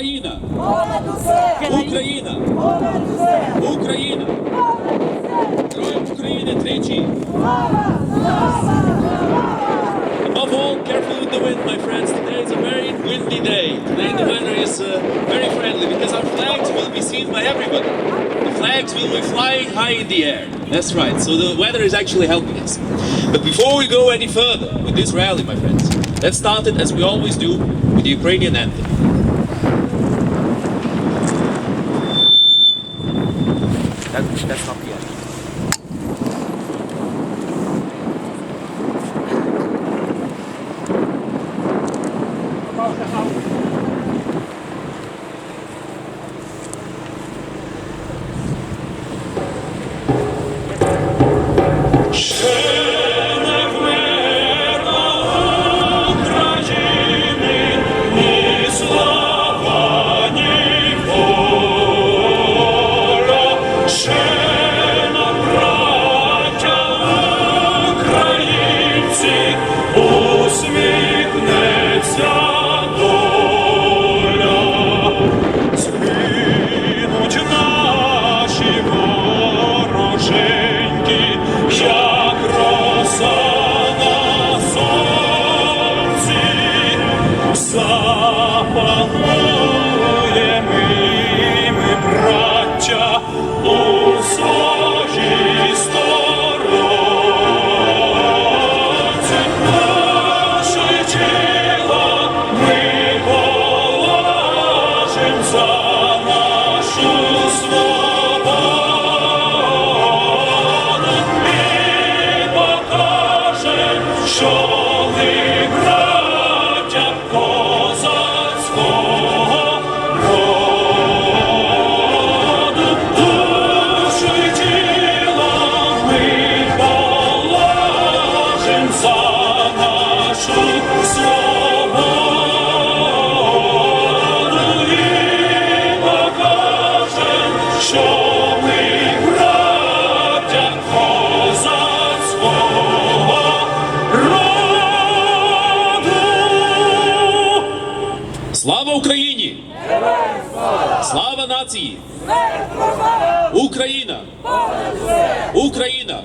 Україна! Понад усе! Україна! Понад усе! Україна! Понад усе! Героям України тричі! Слава! Слава! Above all, careful with the wind, my friends. Today is a very windy day. Today the weather is very friendly because our flags will be seen by everybody. The flags will be flying high in the air. That's right. So the weather is actually helping us. But before we go any further with this rally, my friends, let's start it as we always do with the Ukrainian anthem. That's not yet. Слава Україні! Слава нації! Україна! Україна!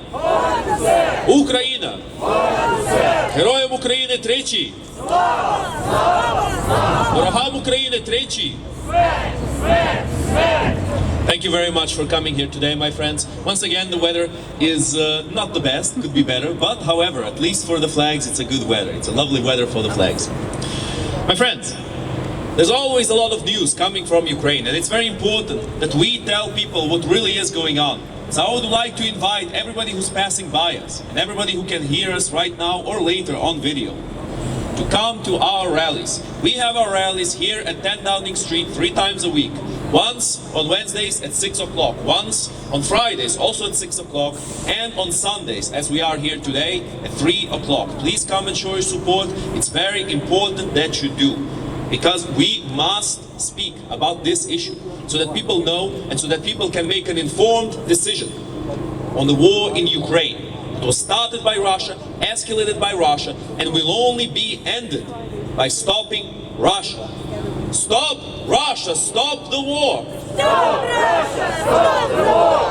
Україна! Героям України тричі! Ворогам України тричі! Thank you very much for coming here today, my friends. Once again, the weather is not the best, could be better, but however, at least for the flags, it's a good weather. It's a lovely weather for the flags. My friends, there's always a lot of news coming from Ukraine, and it's very important that we tell people what really is going on. So I would like to invite everybody who's passing by us, and everybody who can hear us right now or later on video, to come to our rallies. We have our rallies here at 10 Downing Street 3 times a week. Once on Wednesdays at 6 o'clock, once on Fridays also at 6 o'clock, and on Sundays, as we are here today, at 3 o'clock. Please come and show your support. It's very important that you do, because we must speak about this issue so that people know and so that people can make an informed decision on the war in Ukraine. It was started by Russia, escalated by Russia, and will only be ended by stopping Russia. Stop Russia! Stop the war! Stop Russia! Stop the war!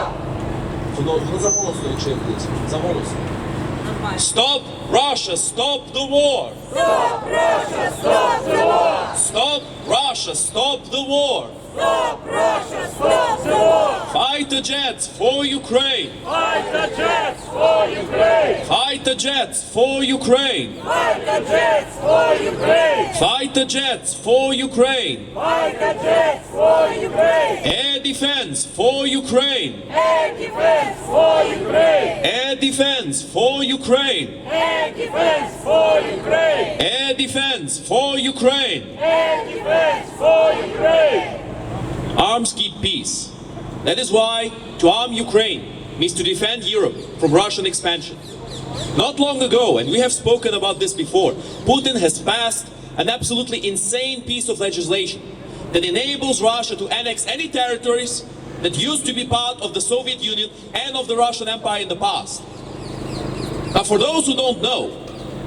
Stop Russia! Stop the war! Stop Russia! Stop the war! Stop Russia! Stop the war! Stop Russia! Stop the war! Fight the jets for Ukraine! Fight the jets for Ukraine! Fight the jets for Ukraine! Fight the jets for Ukraine! Fight the jets for Ukraine! Fight the jets for Ukraine! Air defense for Ukraine! Air defense for Ukraine! Air defense for Ukraine! Air defense for Ukraine! Air defense for Ukraine! Air defense for Ukraine! Arms keep peace. That is why to arm Ukraine means to defend Europe from Russian expansion. Not long ago, and we have spoken about this before, Putin has passed an absolutely insane piece of legislation that enables Russia to annex any territories that used to be part of the Soviet Union and of the Russian Empire in the past. Now, for those who don't know,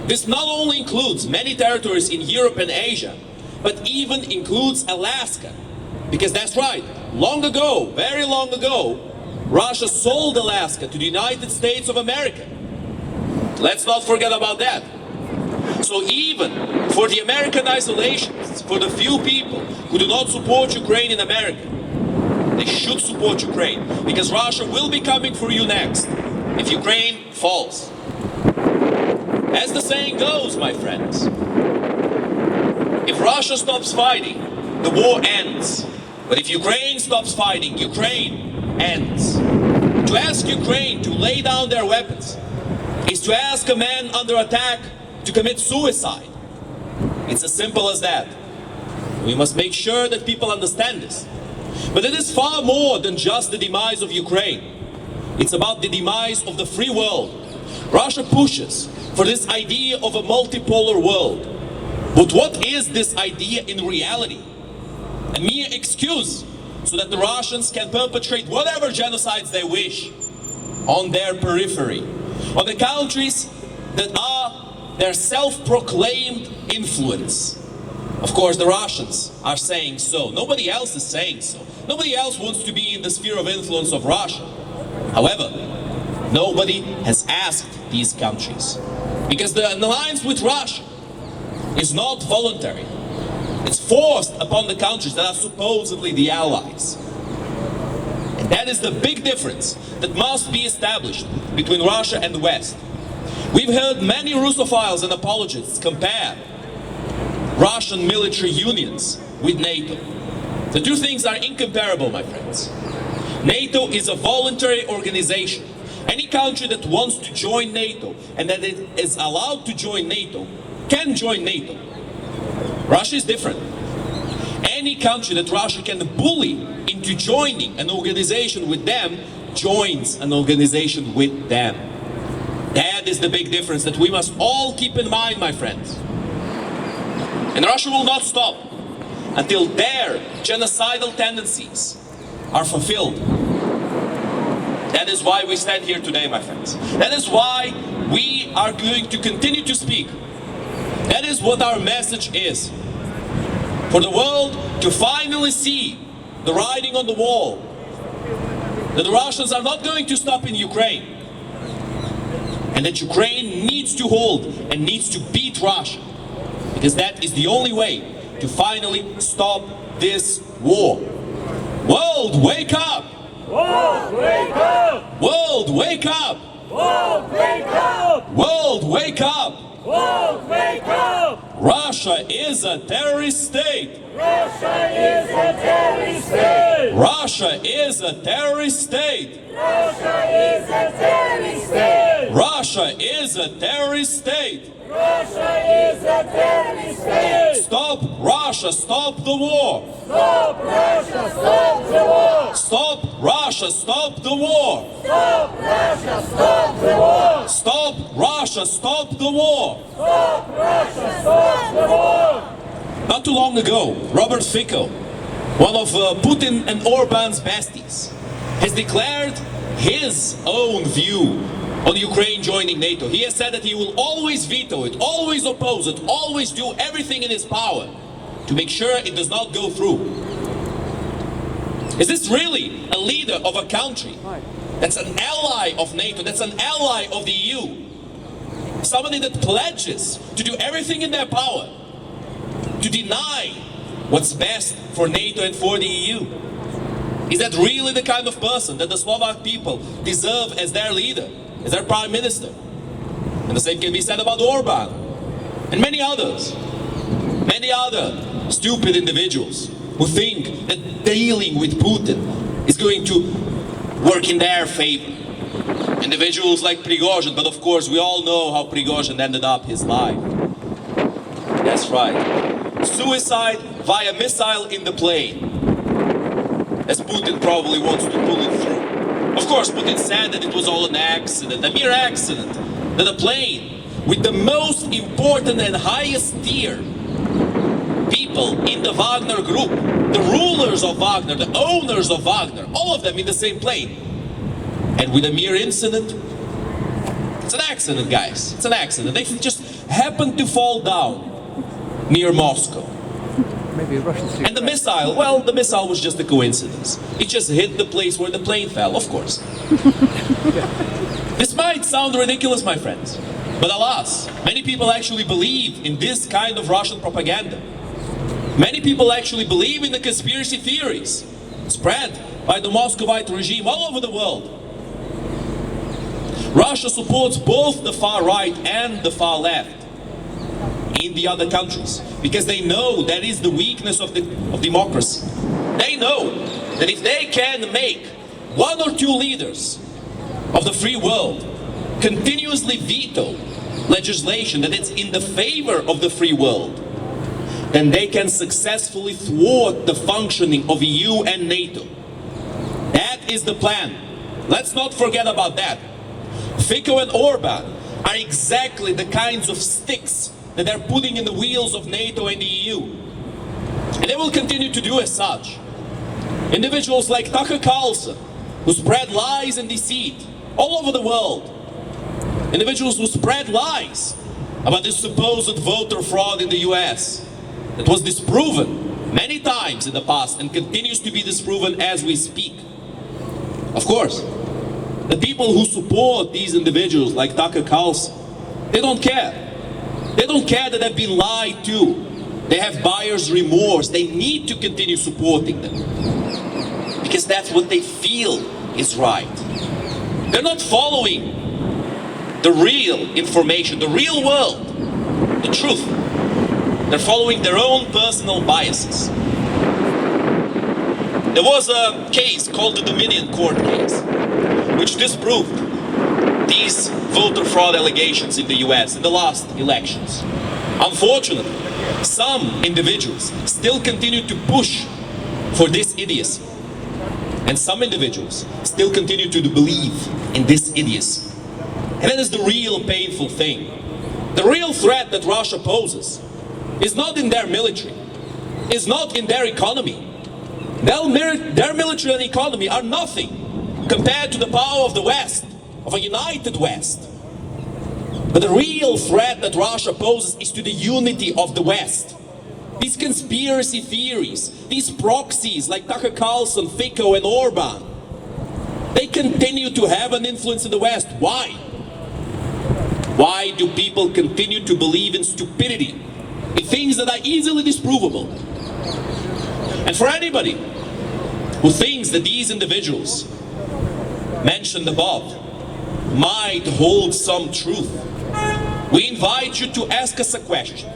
this not only includes many territories in Europe and Asia, but even includes Alaska. Because that's right, long ago, very long ago, Russia sold Alaska to the United States of America. Let's not forget about that. So even for the American isolationists, for the few people who do not support Ukraine in America, they should support Ukraine, because Russia will be coming for you next if Ukraine falls. As the saying goes, my friends, if Russia stops fighting, the war ends. But if Ukraine stops fighting, Ukraine ends. To ask Ukraine to lay down their weapons is to ask a man under attack to commit suicide. It's as simple as that. We must make sure that people understand this. But it is far more than just the demise of Ukraine. It's about the demise of the free world. Russia pushes for this idea of a multipolar world. But what is this idea in reality? A mere excuse so that the Russians can perpetrate whatever genocides they wish on their periphery, on the countries that are their self-proclaimed influence. Of course, the Russians are saying so. Nobody else is saying so. Nobody else wants to be in the sphere of influence of Russia. However, nobody has asked these countries, because the alliance with Russia is not voluntary. It's forced upon the countries that are supposedly the allies. And that is the big difference that must be established between Russia and the West. We've heard many Russophiles and apologists compare Russian military unions with NATO. The two things are incomparable, my friends. NATO is a voluntary organization. Any country that wants to join NATO and that it is allowed to join NATO can join NATO. Russia is different. Any country that Russia can bully into joining an organization with them joins an organization with them. That is the big difference that we must all keep in mind, my friends. And Russia will not stop until their genocidal tendencies are fulfilled. That is why we stand here today, my friends. That is why we are going to continue to speak. That is what our message is. For the world to finally see the writing on the wall, that the Russians are not going to stop in Ukraine, and that Ukraine needs to hold and needs to beat Russia, because that is the only way to finally stop this war. World, wake up! World, wake up! World, wake up! World, wake up! World, wake up! World, wake up! Russia is a terrorist state! Russia is a terrorist state! Russia is a terrorist state! Russia is a terrorist state! Russia is a terrorist state! Russia is a terrorist state! Stop Russia, stop the war! Stop Russia, stop the war! Stop Russia, stop the war! Stop Russia, stop the war! Stop Russia, stop the war! Stop Russia, stop the war! Not too long ago, Robert Fico, one of Putin and Orban's besties, has declared his own view on Ukraine joining NATO. He has said that he will always veto it, always oppose it, always do everything in his power to make sure it does not go through. Is this really a leader of a country that's an ally of NATO, that's an ally of the EU? Somebody that pledges to do everything in their power to deny what's best for NATO and for the EU? Is that really the kind of person that the Slovak people deserve as their leader, as their prime minister? And the same can be said about Orban and many others. Many other stupid individuals who think that dealing with Putin is going to work in their favor. Individuals like Prigozhin, but of course we all know how Prigozhin ended up his life. That's right. Suicide via missile in the plane, as Putin probably wants to pull it through. Of course, Putin said that it was all an accident, a mere accident, that a plane with the most important and highest tier people in the Wagner group, the rulers of Wagner, the owners of Wagner, all of them in the same plane. And with a mere incident, it's an accident, guys. It's an accident. They just happened to fall down near Moscow. And the missile, well, the missile was just a coincidence. It just hit the place where the plane fell, of course. This might sound ridiculous, my friends, but alas, many people actually believe in this kind of Russian propaganda. Many people actually believe in the conspiracy theories spread by the Moscovite regime all over the world. Russia supports both the far right and the far left in the other countries because they know that is the weakness of democracy. They know that if they can make one or two leaders of the free world continuously veto legislation that is in the favor of the free world, then they can successfully thwart the functioning of EU and NATO. That is the plan. Let's not forget about that. Fico and Orban are exactly the kinds of sticks that they're putting in the wheels of NATO and the EU. And they will continue to do as such. Individuals like Tucker Carlson, who spread lies and deceit all over the world. Individuals who spread lies about this supposed voter fraud in the US. That was disproven many times in the past and continues to be disproven as we speak. Of course, the people who support these individuals like Tucker Carlson, they don't care. They don't care that they've been lied to. They have buyer's remorse. They need to continue supporting them because that's what they feel is right. They're not following the real information, the real world, the truth. They're following their own personal biases. There was a case called the Dominion Court case, which disproved these voter fraud allegations in the US in the last elections. Unfortunately, some individuals still continue to push for this idiocy. And some individuals still continue to believe in this idiocy. And that is the real painful thing. The real threat that Russia poses is not in their military, is not in their economy. Their military and economy are nothing compared to the power of the West, of a united West. But the real threat that Russia poses is to the unity of the West. These conspiracy theories, these proxies like Tucker Carlson, Fico and Orban, they continue to have an influence in the West. Why? Why do people continue to believe in stupidity, in things that are easily disprovable? And for anybody who thinks that these individuals mentioned above might hold some truth, we invite you to ask us a question.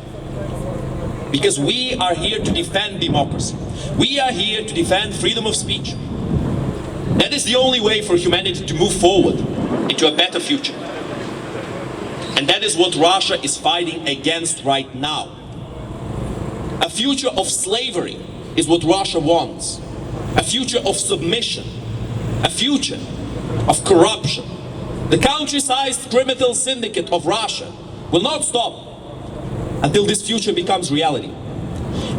Because we are here to defend democracy. We are here to defend freedom of speech. That is the only way for humanity to move forward into a better future. And that is what Russia is fighting against right now. A future of slavery is what Russia wants. A future of submission. A future of corruption. The country-sized criminal syndicate of Russia will not stop until this future becomes reality.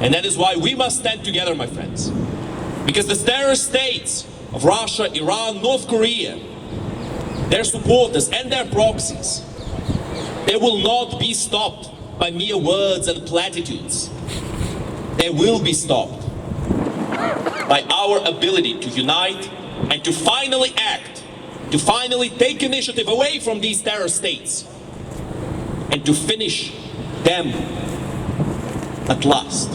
And that is why we must stand together, my friends. Because the terrorist states of Russia, Iran, North Korea, their supporters and their proxies, they will not be stopped by mere words and platitudes. They will be stopped by our ability to unite and to finally act, to finally take initiative away from these terror states and to finish them at last.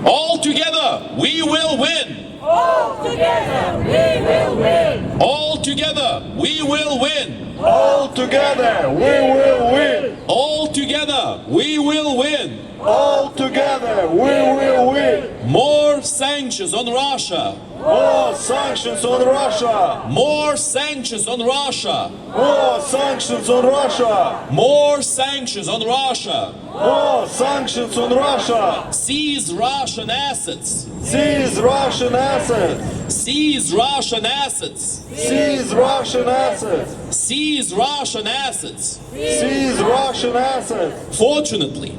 All together, we will win. All together, we will win. All together, we will win. All together, we will win. All together, we will win. All together, we will win. More sanctions on Russia. More sanctions on Russia. More sanctions on Russia. More sanctions on Russia. More sanctions on Russia. More sanctions on Russia. Seize Russian assets. Seize Russian assets. Seize Russian assets. Seize Russian assets. Seize Russian assets. Seize Russian assets. Fortunately,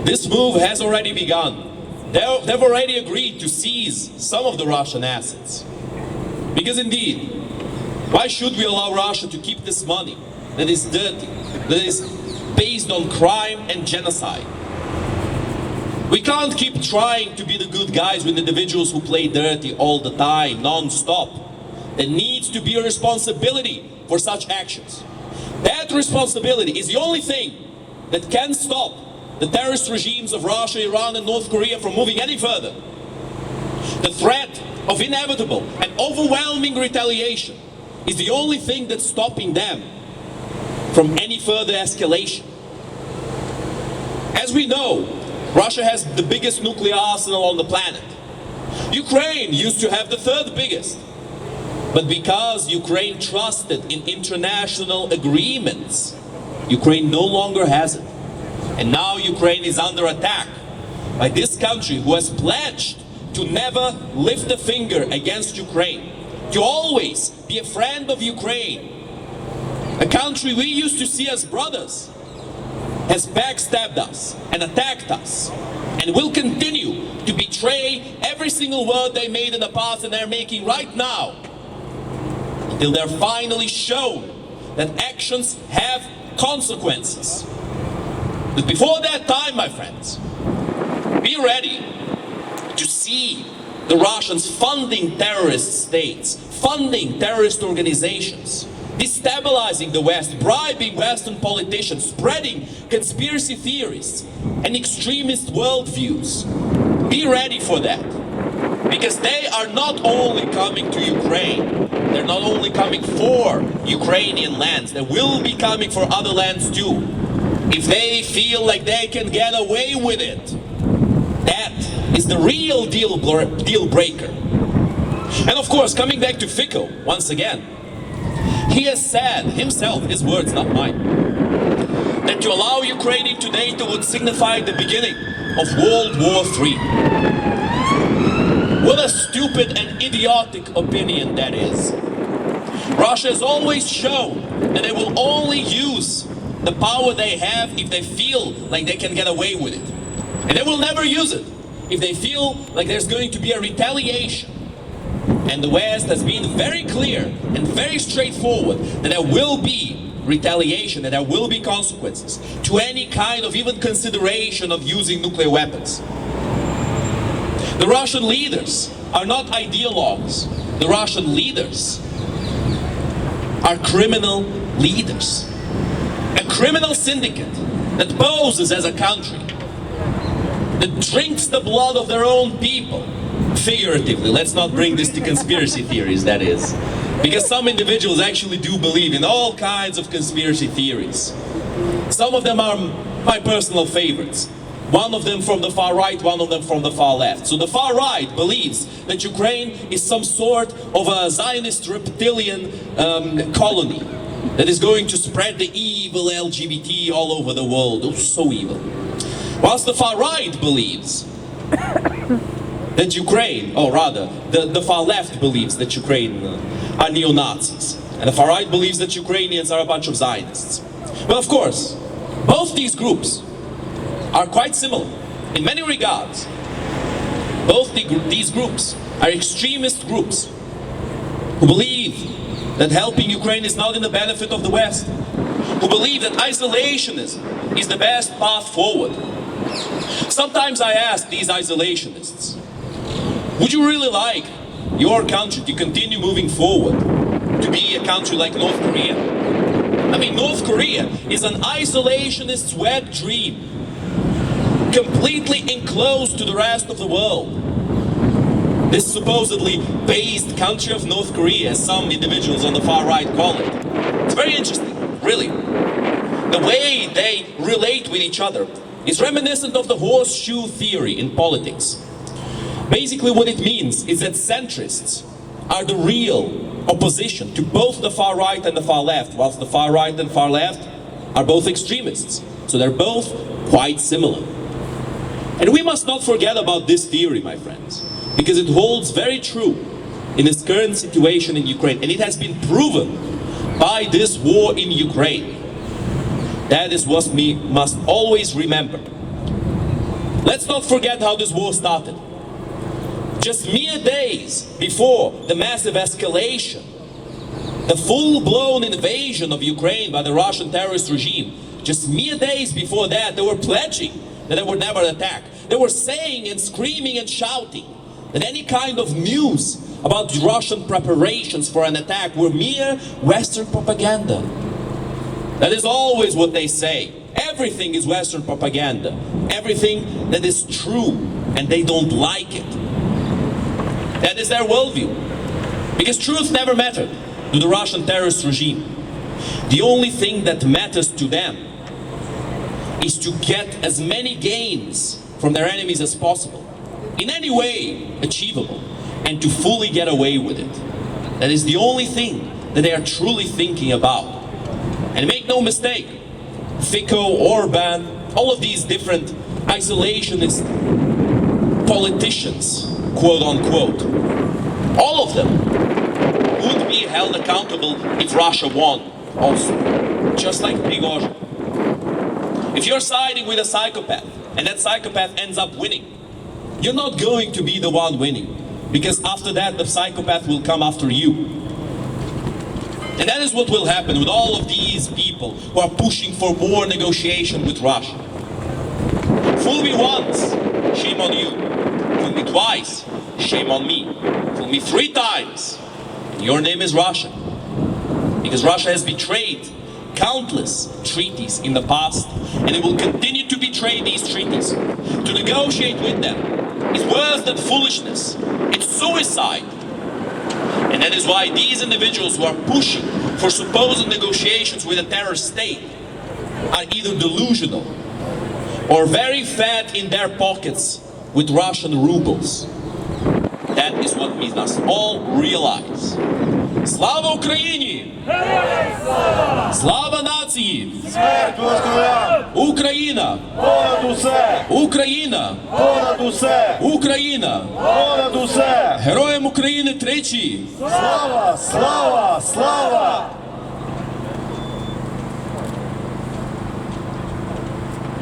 this move has already begun. They've already agreed to seize some of the Russian assets. Because indeed, why should we allow Russia to keep this money that is dirty, that is based on crime and genocide? We can't keep trying to be the good guys with individuals who play dirty all the time, non-stop. There needs to be a responsibility for such actions. That responsibility is the only thing that can stop the terrorist regimes of Russia, Iran and North Korea from moving any further. The threat of inevitable and overwhelming retaliation is the only thing that's stopping them from any further escalation. As we know, Russia has the biggest nuclear arsenal on the planet. Ukraine used to have the third biggest. But because Ukraine trusted in international agreements, Ukraine no longer has it. And now Ukraine is under attack by this country who has pledged to never lift a finger against Ukraine, to always be a friend of Ukraine. A country we used to see as brothers has backstabbed us and attacked us and will continue to betray every single word they made in the past and they're making right now, until they're finally shown that actions have consequences. But before that time, my friends, be ready to see the Russians funding terrorist states, funding terrorist organizations, destabilizing the West, bribing Western politicians, spreading conspiracy theories and extremist worldviews. Be ready for that. Because they are not only coming to Ukraine, they're not only coming for Ukrainian lands, they will be coming for other lands too. If they feel like they can get away with it, that is the real deal breaker. And of course, coming back to Fico, once again, he has said himself, his words, not mine, that to allow Ukraine into NATO would signify the beginning of World War III. What a stupid and idiotic opinion that is. Russia has always shown that they will only use the power they have if they feel like they can get away with it. And they will never use it if they feel like there's going to be a retaliation. And the West has been very clear and very straightforward that there will be retaliation, that there will be consequences to any kind of even consideration of using nuclear weapons. The Russian leaders are not ideologues. The Russian leaders are criminal leaders. A criminal syndicate that poses as a country, that drinks the blood of their own people, figuratively. Let's not bring this to conspiracy theories, that is. Because some individuals actually do believe in all kinds of conspiracy theories. Some of them are my personal favorites. One of them from the far right, one of them from the far left. So the far right believes that Ukraine is some sort of a Zionist reptilian colony that is going to spread the evil LGBT all over the world. Oh, so evil. Whilst the far right believes that Ukraine, or rather, the far left believes that Ukraine are neo-Nazis. And the far right believes that Ukrainians are a bunch of Zionists. Well, of course, both these groups are quite similar in many regards. Both these groups are extremist groups who believe that helping Ukraine is not in the benefit of the West, who believe that isolationism is the best path forward. Sometimes I ask these isolationists, would you really like your country to continue moving forward, to be a country like North Korea? I mean, North Korea is an isolationist's wet dream, completely enclosed to the rest of the world. This supposedly based country of North Korea, as some individuals on the far right call it. It's very interesting, really. The way they relate with each other is reminiscent of the horseshoe theory in politics. Basically what it means is that centrists are the real opposition to both the far right and the far left, whilst the far right and far left are both extremists. So they're both quite similar. And we must not forget about this theory, my friends, because it holds very true in this current situation in Ukraine, and it has been proven by this war in Ukraine. That is what we must always remember. Let's not forget how this war started. Just mere days before the massive escalation, the full-blown invasion of Ukraine by the Russian terrorist regime, just mere days before that, they were pledging that they would never attack. They were saying and screaming and shouting that any kind of news about Russian preparations for an attack were mere Western propaganda. That is always what they say. Everything is Western propaganda. Everything that is true, and they don't like it. That is their worldview. Because truth never mattered to the Russian terrorist regime. The only thing that matters to them is to get as many gains from their enemies as possible, in any way achievable, and to fully get away with it. That is the only thing that they are truly thinking about. And make no mistake, Fico, Orban, all of these different isolationist politicians, quote unquote, all of them would be held accountable if Russia won also, just like Prigozhin. If you're siding with a psychopath and that psychopath ends up winning, you're not going to be the one winning, because after that the psychopath will come after you. And that is what will happen with all of these people who are pushing for more negotiation with Russia. Fool me once, shame on you. Fool me twice, shame on me. Fool me 3 times, and your name is Russia. Because Russia has betrayed countless treaties in the past, and it will continue to betray these treaties. To negotiate with them is worse than foolishness. It's suicide. And that is why these individuals who are pushing for supposed negotiations with a terrorist state are either delusional or very fat in their pockets with Russian rubles. That is what we must all realize. Slava Ukraini! Slava nacії! Смерть москалям! Україна! Понад усе! Україна! Понад усе! Україна! Понад усе! Героям України тричі! Слава! Слава! Слава!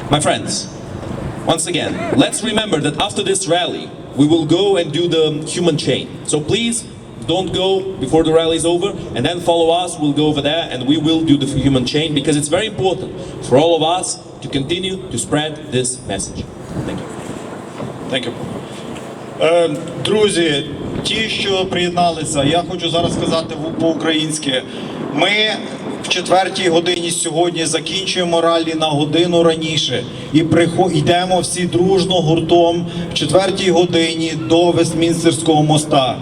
My friends, once again, let's remember that after this rally, we will go and do the human chain. So please, don't go before the rally is over, and then follow us. We'll go over there and we will do the human chain, because it's very important for all of us to continue to spread this message. Thank you. Thank you. Друзі, ті, що приєдналися, я хочу зараз сказати по-українськи. Ми в 4-й годині сьогодні закінчуємо ралі на годину раніше і йдемо всі дружно, гуртом в 4-й годині до Вестмінстерського моста.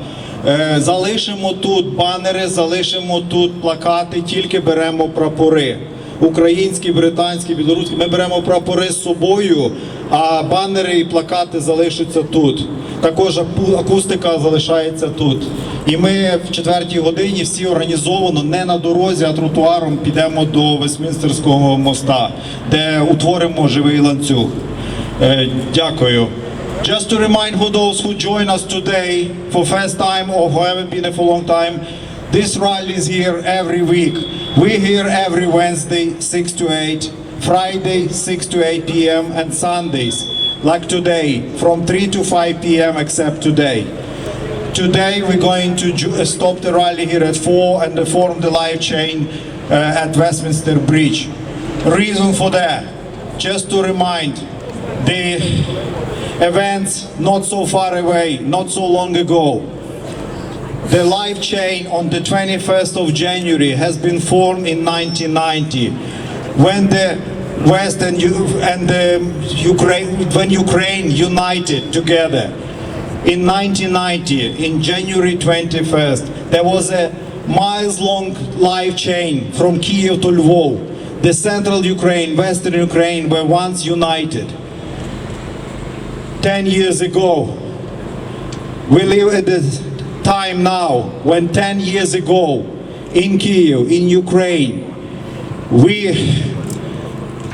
Залишимо тут банери, залишимо тут плакати, тільки беремо прапори. Українські, британські, білоруські. Ми беремо прапори з собою, а банери і плакати залишаться тут. Також акустика залишається тут. І ми в 4-й годині всі організовано, не на дорозі, а тротуаром підемо до Вестмінстерського моста, де утворимо живий ланцюг. Дякую. Just to remind for those who join us today for first time or who haven't been here for a long time, this rally is here every week. We're here every Wednesday 6 to 8, Friday 6 to 8 p.m. and Sundays, like today, from 3 to 5 p.m. except today. Today we're going to stop the rally here at 4 and form the live chain at Westminster Bridge. Reason for that, just to remind the events not so far away, not so long ago. The live chain on the 21st of January has been formed in 1990, when the West and Ukraine united together. In 1990, in January 21st, there was a miles-long live chain from Kyiv to Lvov. The central Ukraine, western Ukraine were once united. 10 years ago, we live at the time now when 10 years ago in Kyiv, in Ukraine,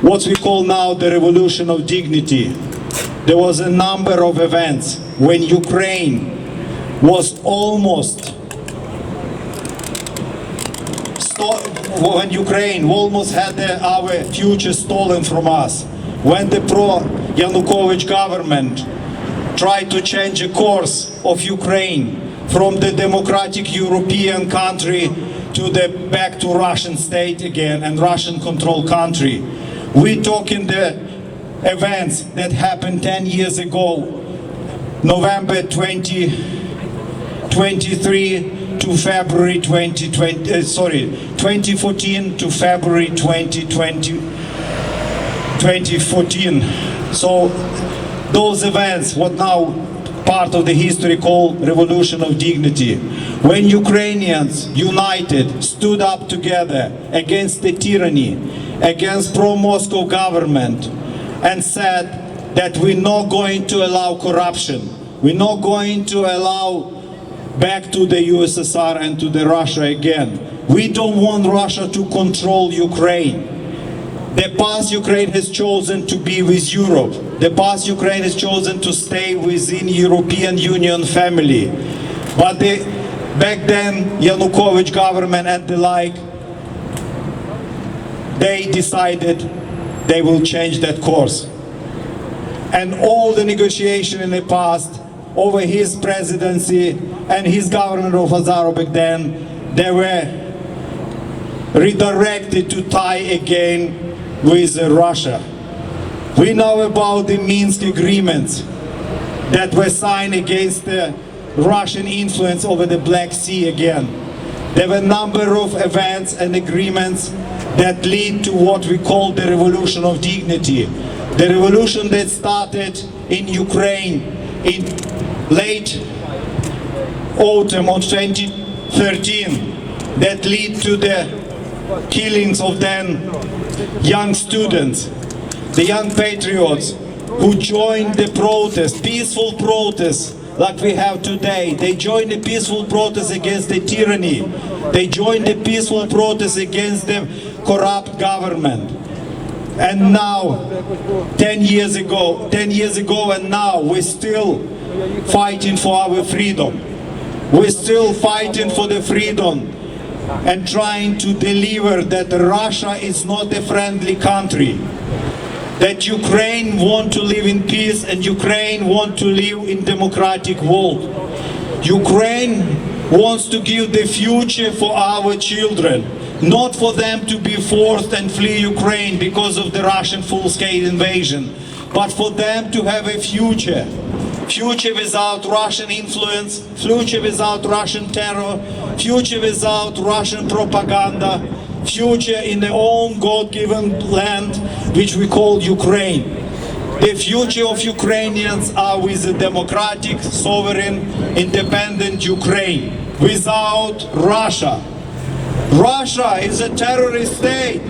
what we call now the revolution of dignity. There was a number of events when Ukraine was almost had our future stolen from us. When the pro-Yanukovych government tried to change the course of Ukraine from the democratic European country to the back to Russian state again and Russian controlled country. We took in the events that happened 10 years ago, November 2023 to February 2014 to February 2014. So those events, what now part of the history called Revolution of Dignity, when Ukrainians united, stood up together against the tyranny, against pro-Moscow government, and said that we're not going to allow corruption, we're not going to allow back to the USSR and to the Russia again. We don't want Russia to control Ukraine. The past Ukraine has chosen to be with Europe. The past Ukraine has chosen to stay within European Union family. But back then, Yanukovych government and the like, they decided they will change that course. And all the negotiation in the past over his presidency and his government of Azarov back then, they were redirected to tie again with Russia. We know about the Minsk agreements that were signed against the Russian influence over the Black Sea again. There were a number of events and agreements that lead to what we call the Revolution of Dignity. The revolution that started in Ukraine in late autumn of 2013 that lead to the killings of then young students, the young patriots who joined the protest, peaceful protests like we have today. They joined the peaceful protest against the tyranny. They joined the peaceful protest against the corrupt government. And now, 10 years ago and now, we're still fighting for our freedom. We're still fighting for the freedom and trying to deliver that Russia is not a friendly country, that Ukraine want to live in peace and Ukraine want to live in democratic world. Ukraine wants to give the future for our children, not for them to be forced and flee Ukraine because of the Russian full-scale invasion, but for them to have a future without Russian influence, future without Russian terror, future without Russian propaganda, future in their own God-given land, which we call Ukraine. The future of Ukrainians are with a democratic, sovereign, independent Ukraine, without Russia. Russia is a terrorist state.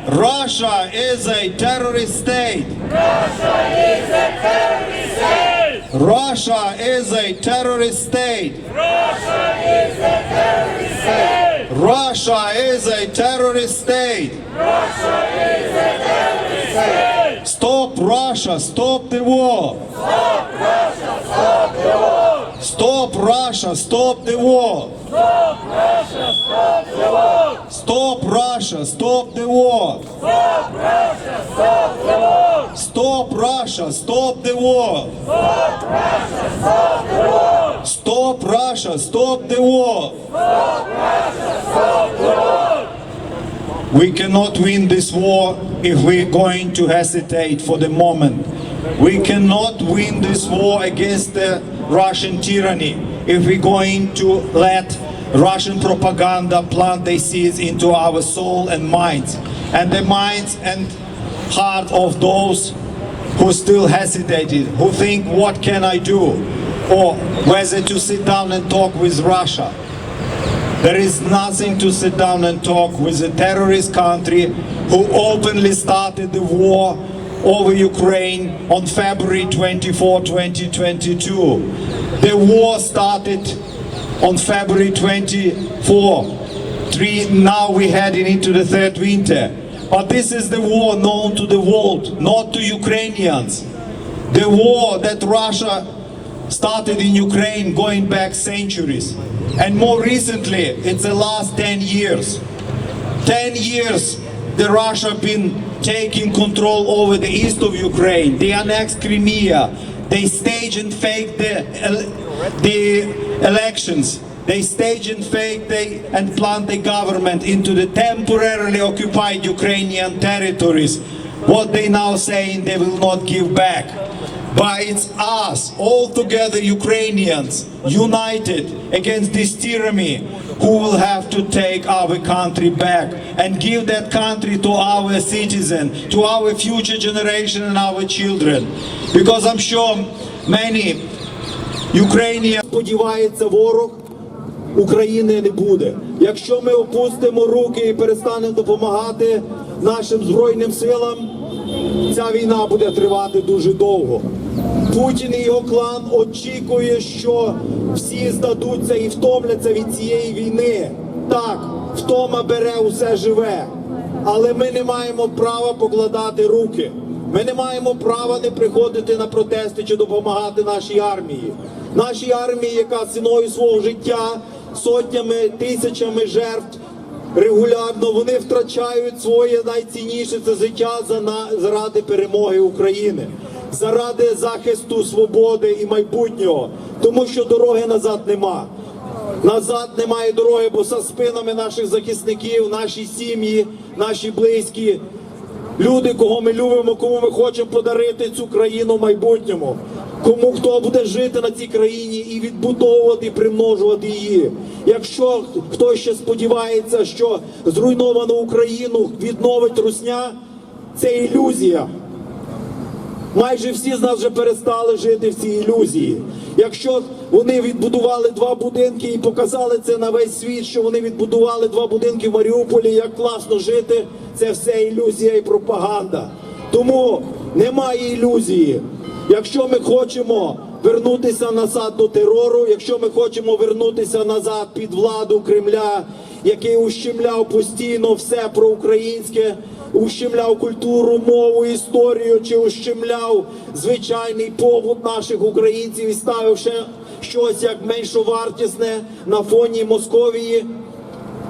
Russia is a terrorist state. Russia is a terrorist state. Russia is a terrorist state. Russia is a terrorist state. Russia is a terrorist state. Stop Russia, stop the war. Stop Russia, stop the war. Stop Russia, stop the war. Stop Russia, stop the war. Stop Russia, stop the war. Stop Russia, stop the war. Stop Russia, stop the war. Stop Russia, stop the war. Stop Russia, stop the war. Stop Russia, stop the war. We cannot win this war if we're going to hesitate for the moment. We cannot win this war against the Russian tyranny if we're going to let Russian propaganda plant their seeds into our soul and minds, and the minds and heart of those who still hesitated, who think, what can I do? Or whether to sit down and talk with Russia. There is nothing to sit down and talk with a terrorist country who openly started the war over Ukraine on February 24, 2022. The war started on February 24. Now we're heading into the third winter. But this is the war known to the world, not to Ukrainians. The war that Russia started in Ukraine going back centuries. And more recently, it's the last 10 years. 10 years the Russia been taking control over the east of Ukraine. They annexed Crimea. They staged and faked the elections they stage and fake and plant the government into the temporarily occupied Ukrainian territories. What they now saying they will not give back. But it's us, all together Ukrainians, united against this tyranny, who will have to take our country back and give that country to our citizens, to our future generation and our children. Because I'm sure many Ukrainians сподіваються, ворог України не буде. Якщо ми опустимо руки і перестанемо допомагати нашим Збройним силам, ця війна буде тривати дуже довго. Путін і його клан очікує, що всі здадуться і втомляться від цієї війни. Так, втома бере усе живе, але ми не маємо права покладати руки. Ми не маємо права не приходити на протести чи допомагати нашій армії. Нашій армії, яка ціною свого життя, сотнями, тисячами жертв, регулярно вони втрачають своє найцінніше – це життя заради перемоги України, заради захисту свободи і майбутнього, тому що дороги назад нема. Назад немає дороги, бо за спинами наших захисників, наші сім'ї, наші близькі, люди, кого ми любимо, кому ми хочемо подарити цю країну в майбутньому. Кому хто буде жити на цій країні і відбудовувати, і примножувати її. Якщо хтось ще сподівається, що зруйновану Україну відновить русня, це ілюзія. Майже всі з нас вже перестали жити в цій ілюзії. Якщо вони відбудували 2 будинки і показали це на весь світ, що вони відбудували 2 будинки в Маріуполі, як класно жити, це все ілюзія і пропаганда. Тому немає ілюзії. Якщо ми хочемо вернутися назад до терору, якщо ми хочемо вернутися назад під владу Кремля, який ущемляв постійно все проукраїнське, ущемляв культуру, мову, історію, чи ущемляв звичайний побут наших українців і ставив ще щось як меншовартісне на фоні Московії,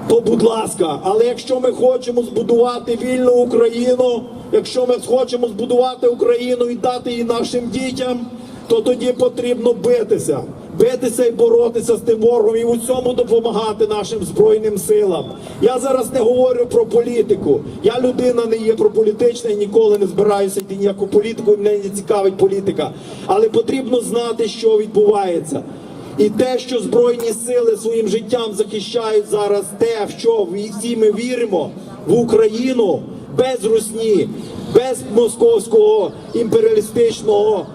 то будь ласка. Але якщо ми хочемо збудувати вільну Україну, якщо ми хочемо збудувати Україну і дати її нашим дітям, то тоді потрібно битися. Битися і боротися з тим ворогом і у цьому допомагати нашим Збройним силам. Я зараз не говорю про політику. Я людина не є прополітична і ніколи не збираюся йти ніяку політику, і мене не цікавить політика. Але потрібно знати, що відбувається. І те, що Збройні сили своїм життям захищають зараз, те, в що всі ми віримо, в Україну, без русні, без московського імперіалістичного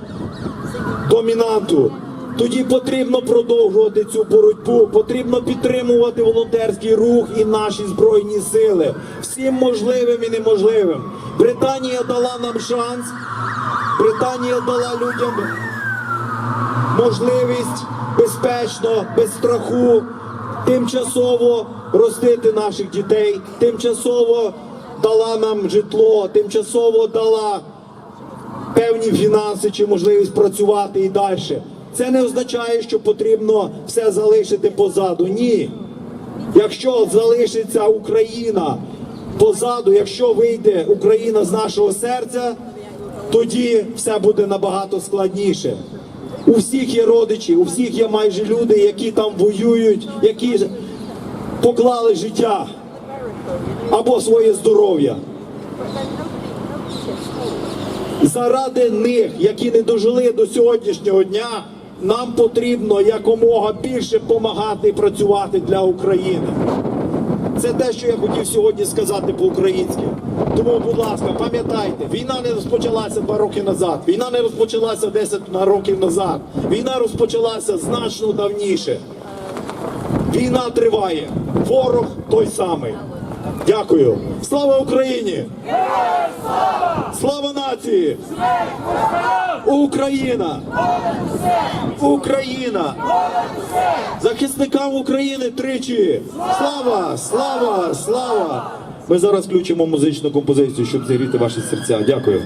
домінанту. Тоді потрібно продовжувати цю боротьбу, потрібно підтримувати волонтерський рух і наші Збройні сили. Всім можливим і неможливим. Британія дала нам шанс, Британія дала людям можливість безпечно, без страху, тимчасово ростити наших дітей, тимчасово дала нам житло, тимчасово дала певні фінанси чи можливість працювати і далі. Це не означає, що потрібно все залишити позаду. Ні. Якщо залишиться Україна позаду, якщо вийде Україна з нашого серця, тоді все буде набагато складніше. У всіх є родичі, у всіх є майже люди, які там воюють, які поклали життя або своє здоров'я. Заради них, які не дожили до сьогоднішнього дня, нам потрібно якомога більше допомагати і працювати для України. Це те, що я хотів сьогодні сказати по-українськи. Тому, будь ласка, пам'ятайте, війна не розпочалася 2 роки назад, війна не розпочалася 10 років назад, війна розпочалася значно давніше. Війна триває, ворог той самий. Дякую. Слава Україні! Слава нації! Україна! Україна! Захисникам України тричі! Слава! Слава! Слава! Ми зараз включимо музичну композицію, щоб зігріти ваші серця. Дякую.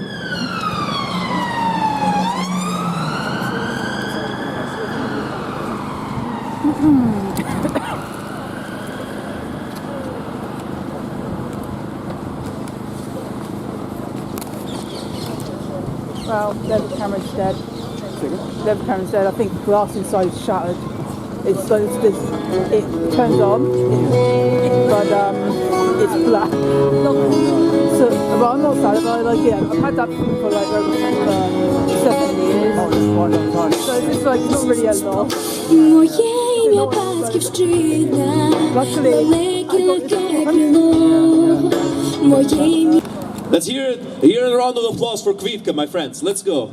Well, David Cameron's dead. David Cameron's dead. I think the glass inside is shattered. It's like this. It turns on, but it's black. So, but I'm not sad about it. Like, yeah, I've had that for like over 7 years. So it's just like it's not really a loss. Моє ім'я батьківщина, далеке легке крило. Моє ім'я. Let's hear a round of applause for Kvitka, my friends. Let's go.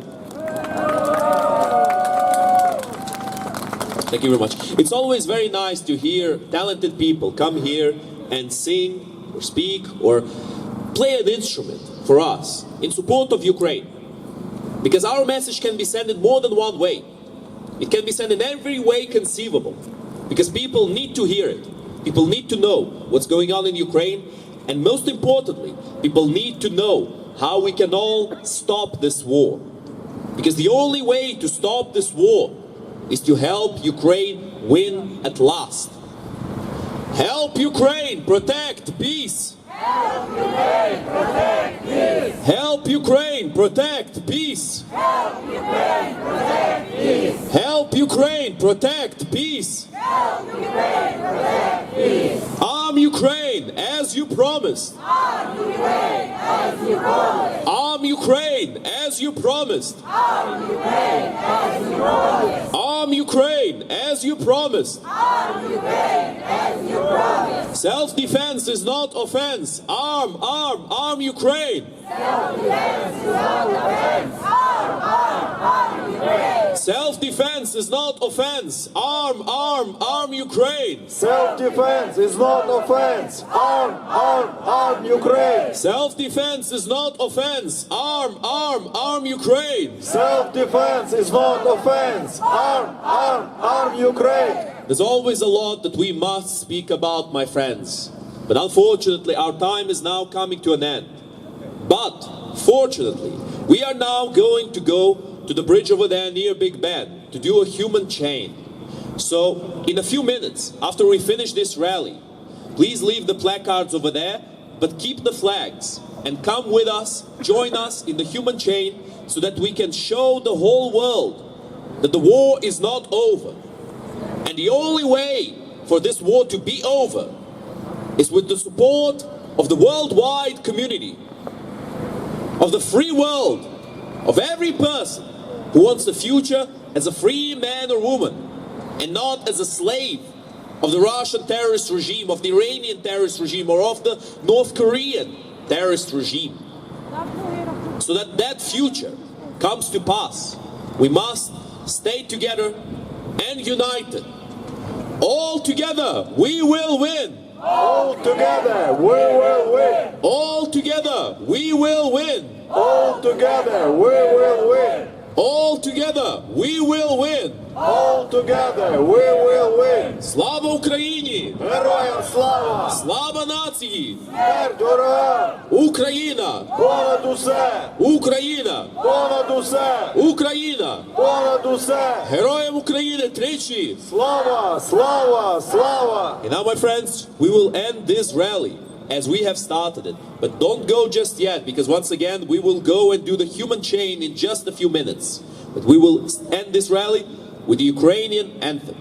Thank you very much. It's always very nice to hear talented people come here and sing or speak or play an instrument for us in support of Ukraine. Because our message can be sent in more than one way. It can be sent in every way conceivable. Because people need to hear it. People need to know what's going on in Ukraine. And most importantly, people need to know how we can all stop this war. Because the only way to stop this war is to help Ukraine win at last. Help Ukraine protect peace. Help Ukraine protect peace. Help Ukraine protect peace. Help Ukraine protect peace. Help Ukraine protect peace. Help Ukraine protect peace. Arm Ukraine as you promised. Arm Ukraine as you promised. Arm Ukraine as you promised. Arm Ukraine as you promised. Arm Ukraine as you promised. Arm Ukraine as you promised. Self-defense is not offense. Arm Ukraine. Self-defense is not offense. Arm Ukraine. Self-defense is not offense. Arm Ukraine. Self-defense is not offense. Arm Ukraine. Self-defense is not offense. Arm Ukraine. Self-defense is not offense. Arm Ukraine. There's always a lot that we must speak about, my friends. But unfortunately, our time is now coming to an end. But fortunately, we are now going to go to the bridge over there near Big Ben to do a human chain. So, in a few minutes, after we finish this rally, please leave the placards over there, but keep the flags and come with us, join us in the human chain so that we can show the whole world that the war is not over. And the only way for this war to be over is with the support of the worldwide community, of the free world, of every person who wants a future as a free man or woman and not as a slave of the Russian terrorist regime, of the Iranian terrorist regime, or of the North Korean terrorist regime. So that that future comes to pass, we must stay together and united. All together, we will win. All together we will win. All together, we will win. All together we will win. All together, we will win. All together we will win. Слава Україні! Героям слава! Слава нації! Смерть ворогам! Україна! Понад усе! Україна! Понад усе! Україна! Понад усе! Героям України тричі! Слава! Слава! Слава! And now, my friends, we will end this rally as we have started it. But don't go just yet, because once again, we will go and do the human chain in just a few minutes. But we will end this rally with the Ukrainian anthem.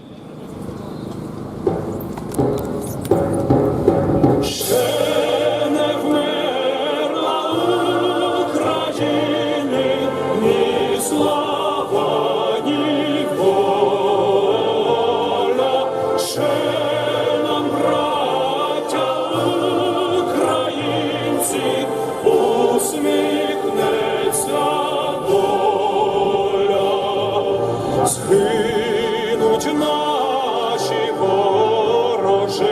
Згинуть наші вороженьки,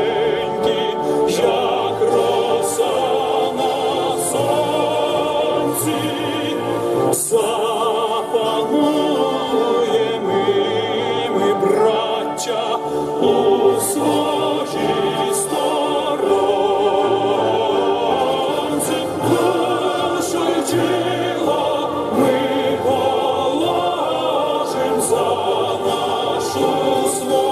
як роса на сонці, запануємо ми, браття, у своїй сторонці, душу й тіло ми положим за нашу свободу.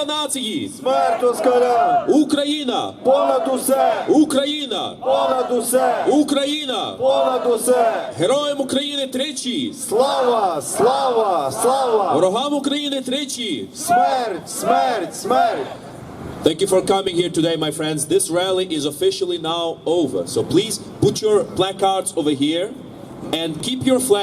Слава нації! Смерть москалям! Україна! Понад усе! Україна! Понад усе! Україна! Понад усе! Героям України тричі! Слава! Слава! Слава! Ворогам України тричі! Смерть! Смерть! Смерть! Thank you for coming here today, my friends. This rally is officially now over. So please put your placards over here and keep your flag.